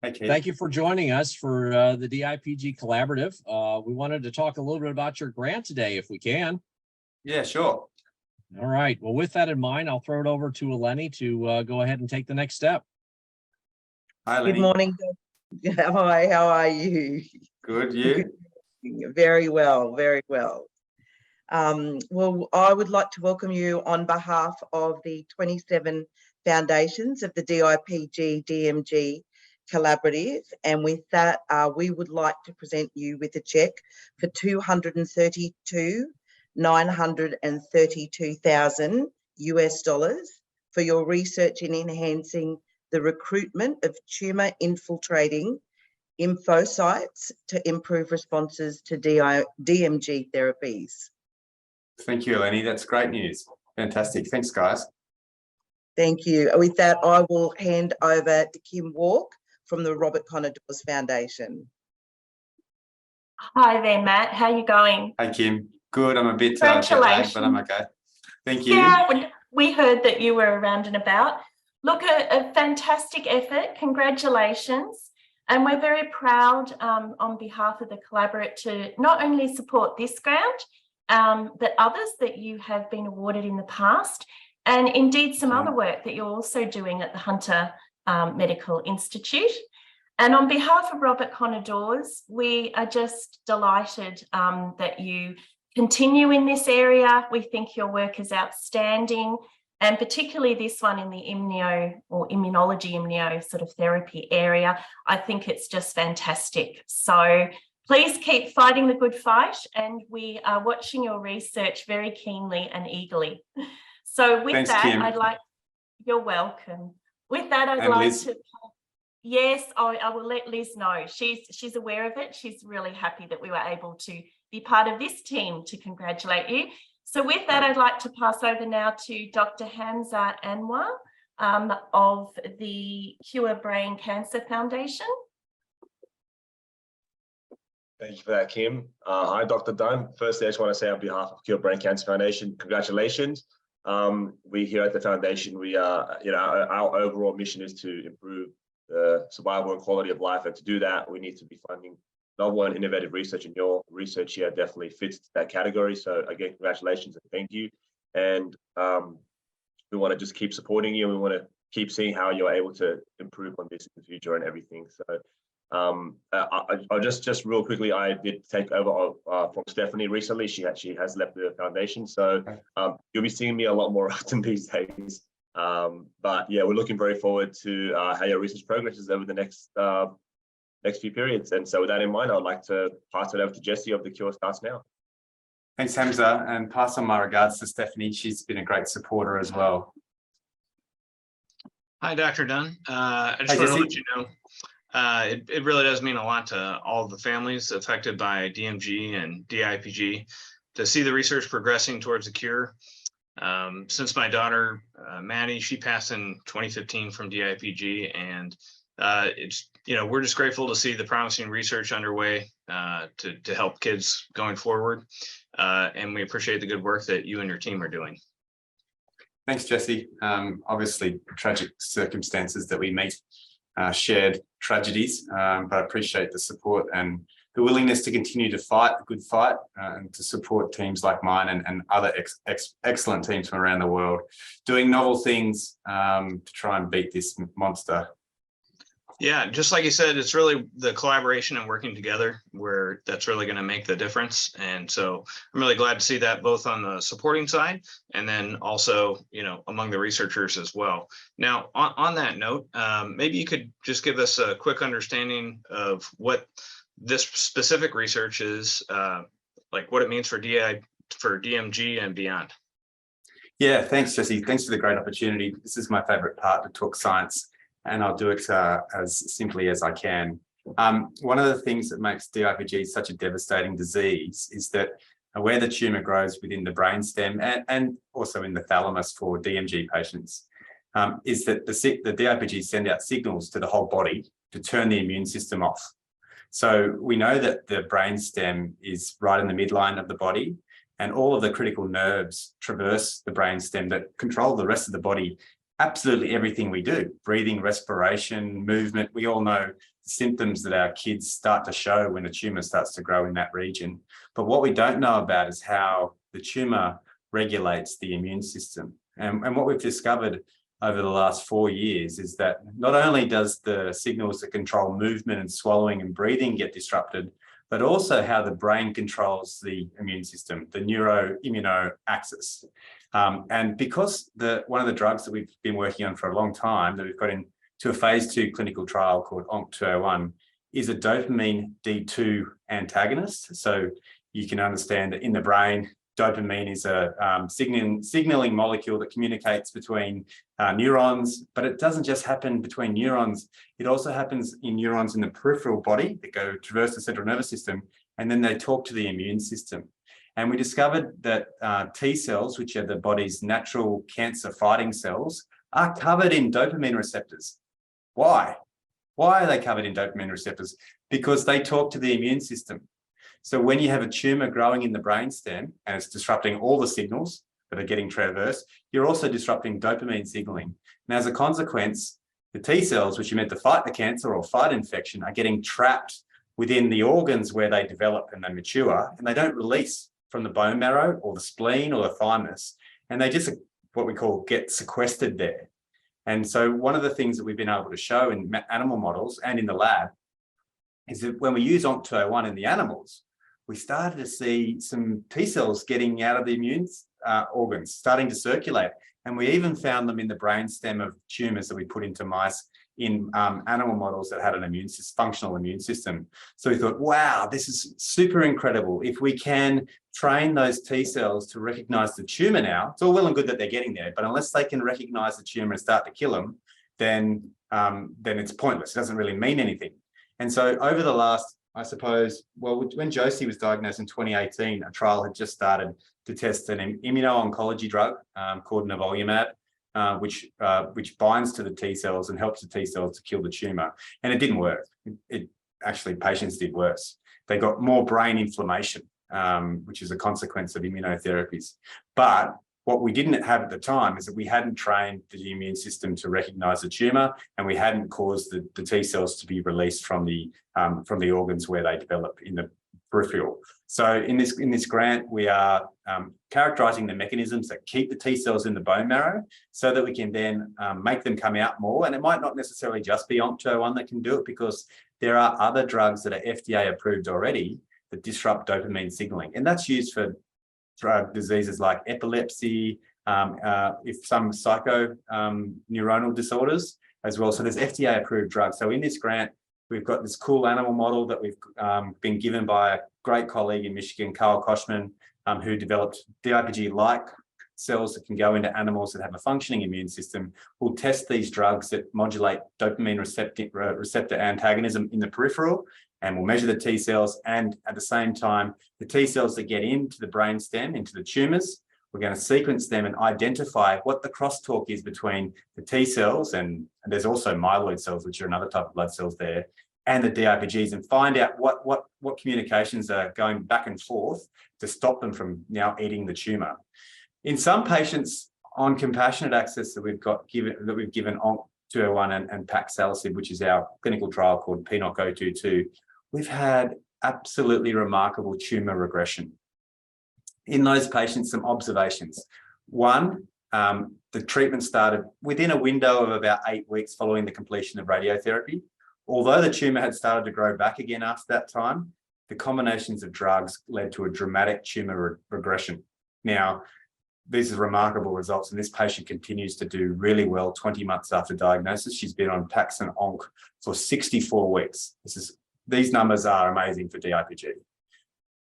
Okay. Thank you for joining us for the DIPG Collaborative. We wanted to talk a little bit about your grant today, if we can. Yeah, sure. All right. Well, with that in mind, I'll throw it over to Eleni to go ahead and take the next step. Hi, Lenny. Good morning. Hi, how are you? Good, you? Very well, very well. Well, I would like to welcome you on behalf of the 27 foundations of the DIPG DMG Collaborative. And with that, we would like to present you with a check for $232,932,000 US for your research in enhancing the recruitment of tumor infiltrating infocytes to improve responses to DMG therapies. Thank you, Eleni. That's great news. Fantastic. Thanks, guys. Thank you. With that, I will hand over to Kim Walk from the Robert Connor Dawes Foundation. Hi there, Matt. How are you going? Hi, Kim. Good. I'm a bit jet lagged, but I'm okay. Thank you. Yeah, we heard that you were around and about. Look, a fantastic effort. Congratulations. And we're very proud on behalf of the Collaborative to not only support this grant, but others that you have been awarded in the past, and indeed some other work that you're also doing at the Hunter Medical Institute. And on behalf of Robert Connor Dawes, we are just delighted that you continue in this area. We think your work is outstanding, and particularly this one in the immunology sort of therapy area. I think it's just fantastic. So please keep fighting the good fight, and we are watching your research very keenly and eagerly. So with Thanks, that, Kim. you're welcome. With that, I'd And like Liz. to, yes, I will let Liz know. She's aware of it. She's really happy that we were able to be part of this team to congratulate you. So with that, I'd like to pass over now to Dr. Hamza Anwar of the Cure Brain Cancer Foundation. Thank you for that, Kim. Hi, Dr. Dunn. Firstly, I just want to say on behalf of Cure Brain Cancer Foundation, congratulations. We here at the foundation, we are, our overall mission is to improve the survival and quality of life. And to do that, we need to be funding novel and innovative research, and your research here definitely fits that category. So again, congratulations and thank you. And we want to just keep supporting you. We want to keep seeing how you're able to improve on this in the future and everything. So I'll just real quickly, I did take over from Stephanie recently. She actually has left the foundation. So you'll be seeing me a lot more often these days. But yeah, we're looking very forward to how your research progresses over the next few periods. And so with that in mind, I'd like to pass it over to Jessie of The Cure Starts Now. Thanks, Hamza, and pass on my regards to Stephanie. She's been a great supporter as well. Hi, Dr. Dunn. I just want to let you know, it really does mean a lot to all the families affected by DMG and DIPG to see the research progressing towards a cure. Since my daughter, Maddie, she passed in 2015 from DIPG, and we're just grateful to see the promising research underway to help kids going forward. And we appreciate the good work that you and your team are doing. Thanks, Jessie. Obviously, tragic circumstances that we meet, shared tragedies, but I appreciate the support and the willingness to continue to fight the good fight and to support teams like mine and other excellent teams from around the world, doing novel things to try and beat this monster. Yeah, just like you said, it's really the collaboration and working together where that's really going to make the difference. And so I'm really glad to see that both on the supporting side and then also, among the researchers as well. Now, on that note, maybe you could just give us a quick understanding of what this specific research is, like what it means for DMG and beyond. Yeah, thanks, Jessie. Thanks for the great opportunity. This is my favorite part, to talk science, and I'll do it as simply as I can. One of the things that makes DIPG such a devastating disease is that where the tumour grows within the brainstem and also in the thalamus for DMG patients, is that the DIPG send out signals to the whole body to turn the immune system off. So we know that the brainstem is right in the midline of the body, and all of the critical nerves traverse the brainstem that control the rest of the body absolutely everything we do, breathing, respiration, movement. We all know the symptoms that our kids start to show when a tumor starts to grow in that region. But what we don't know about is how the tumor regulates the immune system. And what we've discovered over the last 4 years is that not only does the signals that control movement and swallowing and breathing get disrupted, but also how the brain controls the immune system, the neuro-immuno axis. And because one of the drugs that we've been working on for a long time, that we've got into a phase 2 clinical trial called ONC201, is a dopamine D2 antagonist. So you can understand that in the brain, dopamine is a signaling molecule that communicates between neurons, but it doesn't just happen between neurons. It also happens in neurons in the peripheral body that go traverse the central nervous system, and then they talk to the immune system. And we discovered that T cells, which are the body's natural cancer fighting cells, are covered in dopamine receptors. Why? Why are they covered in dopamine receptors? Because they talk to the immune system. So when you have a tumor growing in the brainstem and it's disrupting all the signals that are getting traversed, you're also disrupting dopamine signaling. And as a consequence, the T cells, which are meant to fight the cancer or fight infection, are getting trapped within the organs where they develop and they mature, and they don't release from the bone marrow or the spleen or the thymus. And they just, what we call, get sequestered there. And so one of the things that we've been able to show in animal models and in the lab is that when we use ONC201 in the animals, we started to see some T cells getting out of the immune organs, starting to circulate. And we even found them in the brainstem of tumors that we put into mice in animal models that had an functional immune system. So we thought, wow, this is super incredible. If we can train those T cells to recognize the tumor now, it's all well and good that they're getting there, but unless they can recognize the tumor and start to kill them, then it's pointless. It doesn't really mean anything. And so over the last, I suppose, well, when Josie was diagnosed in 2018, a trial had just started to test an immuno-oncology drug called nivolumab, which binds to the T cells and helps the T cells to kill the tumor. And it didn't work. Actually, patients did worse. They got more brain inflammation, which is a consequence of immunotherapies. But what we didn't have at the time is that we hadn't trained the immune system to recognize the tumor, and we hadn't caused the T cells to be released from the organs where they develop in the peripheral. So in this grant, we are characterizing the mechanisms that keep the T cells in the bone marrow so that we can then make them come out more. And it might not necessarily just be ONC201 that can do it, because there are other drugs that are FDA approved already that disrupt dopamine signaling. And that's used for diseases like epilepsy, if some neuronal disorders as well. So there's FDA approved drugs. So in this grant, we've got this cool animal model that we've been given by a great colleague in Michigan, Carl Koshman, who developed DIPG-like cells that can go into animals that have a functioning immune system. We'll test these drugs that modulate dopamine receptor antagonism in the peripheral, and we'll measure the T cells, and at the same time, the T cells that get into the brainstem, into the tumors, we're going to sequence them and identify what the crosstalk is between the T cells, and there's also myeloid cells, which are another type of blood cells there, and the DIPGs, and find out what communications are going back and forth to stop them from now eating the tumor. In some patients on compassionate access that we've given ONC201 and paxalosib, which is our clinical trial called PNOC-022, we've had absolutely remarkable tumor regression. In those patients, some observations. One, the treatment started within a window of about 8 weeks following the completion of radiotherapy. Although the tumor had started to grow back again after that time, the combinations of drugs led to a dramatic tumor regression. Now, these are remarkable results, and this patient continues to do really well 20 months after diagnosis. She's been on Pax and ONC for 64 weeks. These numbers are amazing for DIPG.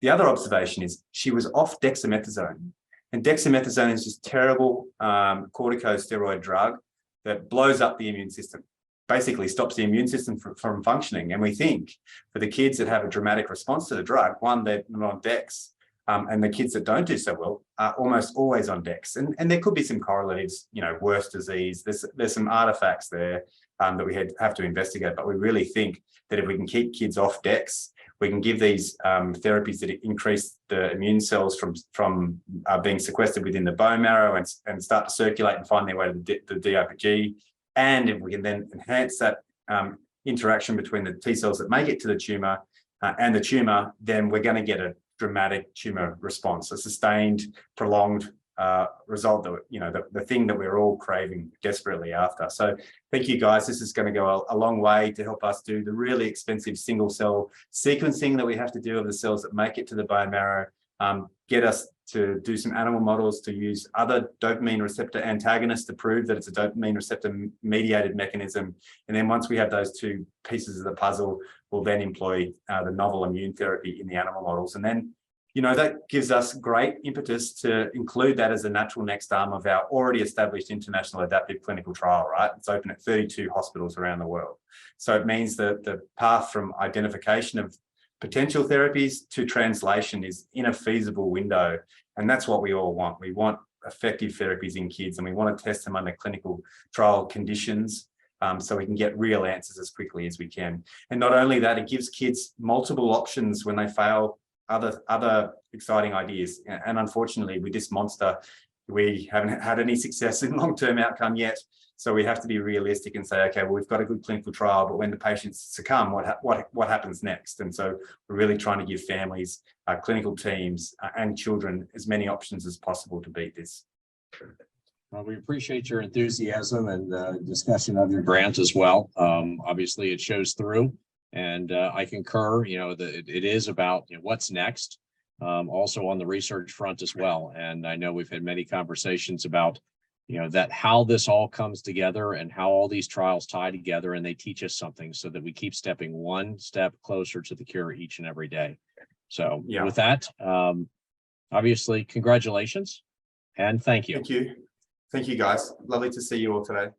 The other observation is she was off dexamethasone, and dexamethasone is this terrible corticosteroid drug that blows up the immune system, basically stops the immune system from functioning. And we think for the kids that have a dramatic response to the drug, one, they're not on dex, and the kids that don't do so well are almost always on dex. And there could be some correlatives, worse disease. There's some artifacts there that we have to investigate, but we really think that if we can keep kids off dex, we can give these therapies that increase the immune cells from being sequestered within the bone marrow and start to circulate and find their way to the DIPG. And if we can then enhance that interaction between the T cells that make it to the tumor and the tumor, then we're going to get a dramatic tumor response, a sustained, prolonged result that, you know, the thing that we're all craving desperately after. So thank you guys. This is going to go a long way to help us do the really expensive single cell sequencing that we have to do of the cells that make it to the bone marrow, get us to do some animal models to use other dopamine receptor antagonists to prove that it's a dopamine receptor mediated mechanism. And then once we have those two pieces of the puzzle, we'll then employ the novel immune therapy in the animal models. And then, you know, that gives us great impetus to include that as a natural next arm of our already established international adaptive clinical trial, right? It's open at 32 hospitals around the world. So it means that the path from identification of potential therapies to translation is in a feasible window. And that's what we all want. We want effective therapies in kids, and we want to test them under clinical trial conditions so we can get real answers as quickly as we can. And not only that, it gives kids multiple options when they fail other exciting ideas. And unfortunately, with this monster, we haven't had any success in long-term outcome yet. So we have to be realistic and say, okay, well, we've got a good clinical trial, but when the patients succumb, what happens next? And so we're really trying to give families, clinical teams, and children as many options as possible to beat this. Well, we appreciate your enthusiasm and discussion of your grant as well. Obviously, it shows through. And I concur, you know, that it is about, you know, what's next, also on the research front as well. And I know we've had many conversations about, you know, that how this all comes together and how all these trials tie together and they teach us something so that we keep stepping one step closer to the cure each and every day. So yeah, with that, obviously, congratulations and thank you. Thank you. Thank you, guys. Lovely to see you all today.